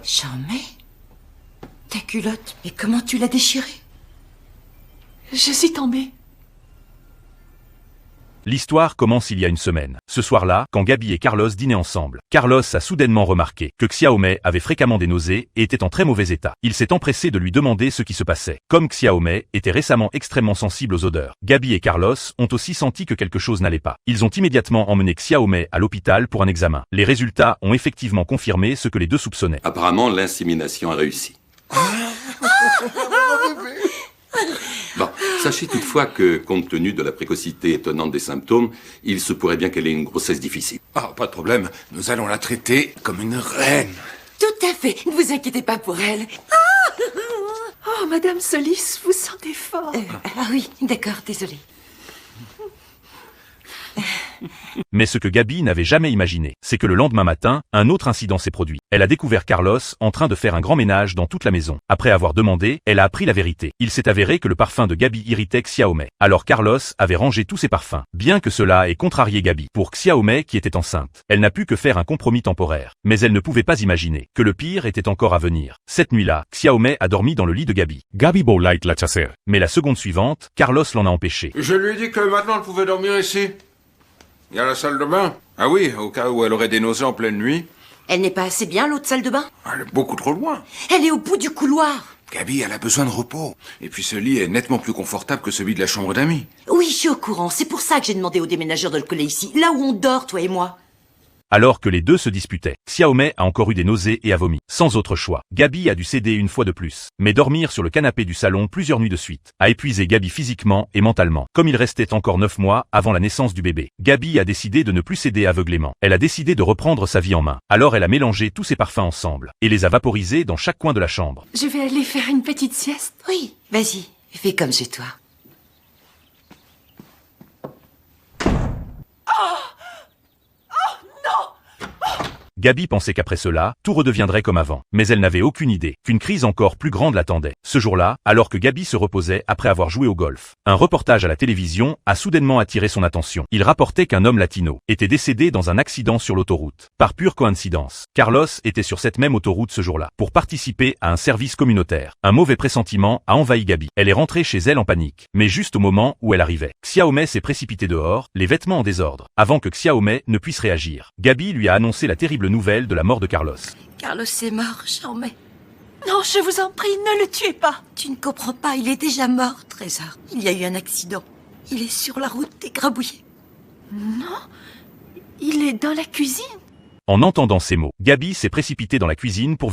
Jamais. Ta culotte, mais comment tu l'as déchirée? Je suis tombée. L'histoire commence il y a une semaine. Ce soir-là, quand Gabi et Carlos dînaient ensemble, Carlos a soudainement remarqué que Xiaomei avait fréquemment des nausées et était en très mauvais état. Il s'est empressé de lui demander ce qui se passait. Comme Xiaomei était récemment extrêmement sensible aux odeurs, Gabi et Carlos ont aussi senti que quelque chose n'allait pas. Ils ont immédiatement emmené Xiaomei à l'hôpital pour un examen. Les résultats ont effectivement confirmé ce que les deux soupçonnaient. Apparemment, l'insémination a réussi. Bon, sachez toutefois que, compte tenu de la précocité étonnante des symptômes, il se pourrait bien qu'elle ait une grossesse difficile. Ah, pas de problème. Nous allons la traiter comme une reine. Tout à fait. Ne vous inquiétez pas pour elle. Oh, Madame Solis, vous sentez fort. Ah oui, d'accord, désolée. Mais ce que Gabi n'avait jamais imaginé, c'est que le lendemain matin, un autre incident s'est produit. Elle a découvert Carlos en train de faire un grand ménage dans toute la maison. Après avoir demandé, elle a appris la vérité. Il s'est avéré que le parfum de Gabi irritait Xiaomei. Alors Carlos avait rangé tous ses parfums. Bien que cela ait contrarié Gabi, pour Xiaomei qui était enceinte, elle n'a pu que faire un compromis temporaire. Mais elle ne pouvait pas imaginer que le pire était encore à venir. Cette nuit-là, Xiaomei a dormi dans le lit de Gabi. Gabi Bolite la chasser. Mais la seconde suivante, Carlos l'en a empêché. Je lui ai dit que maintenant elle pouvait dormir ici. Il y a la salle de bain. Ah oui, au cas où elle aurait des nausées en pleine nuit. Elle n'est pas assez bien, l'autre salle de bain? Elle est beaucoup trop loin. Elle est au bout du couloir. Gabi, elle a besoin de repos. Et puis ce lit est nettement plus confortable que celui de la chambre d'amis. Oui, je suis au courant. C'est pour ça que j'ai demandé aux déménageurs de le coller ici, là où on dort, toi et moi. Alors que les deux se disputaient, Xiaomei a encore eu des nausées et a vomi. Sans autre choix, Gabi a dû céder une fois de plus. Mais dormir sur le canapé du salon plusieurs nuits de suite a épuisé Gabi physiquement et mentalement. Comme il restait encore 9 mois avant la naissance du bébé, Gabi a décidé de ne plus céder aveuglément. Elle a décidé de reprendre sa vie en main. Alors elle a mélangé tous ses parfums ensemble et les a vaporisés dans chaque coin de la chambre. Je vais aller faire une petite sieste. Oui, vas-y, fais comme chez toi. Gabi pensait qu'après cela, tout redeviendrait comme avant. Mais elle n'avait aucune idée qu'une crise encore plus grande l'attendait. Ce jour-là, alors que Gabi se reposait après avoir joué au golf, un reportage à la télévision a soudainement attiré son attention. Il rapportait qu'un homme latino était décédé dans un accident sur l'autoroute. Par pure coïncidence, Carlos était sur cette même autoroute ce jour-là pour participer à un service communautaire. Un mauvais pressentiment a envahi Gabi. Elle est rentrée chez elle en panique. Mais juste au moment où elle arrivait, Xiaomei s'est précipitée dehors, les vêtements en désordre. Avant que Xiaomei ne puisse réagir, Gabi lui a annoncé la terrible nouvelle de la mort de Carlos. Carlos est mort, Xiaomei. Non, je vous en prie, ne le tuez pas. Tu ne comprends pas, il est déjà mort, Trésor. Il y a eu un accident. Il est sur la route égrabouillé. Non, il est dans la cuisine. En entendant ces mots, Gabi s'est précipitée dans la cuisine pour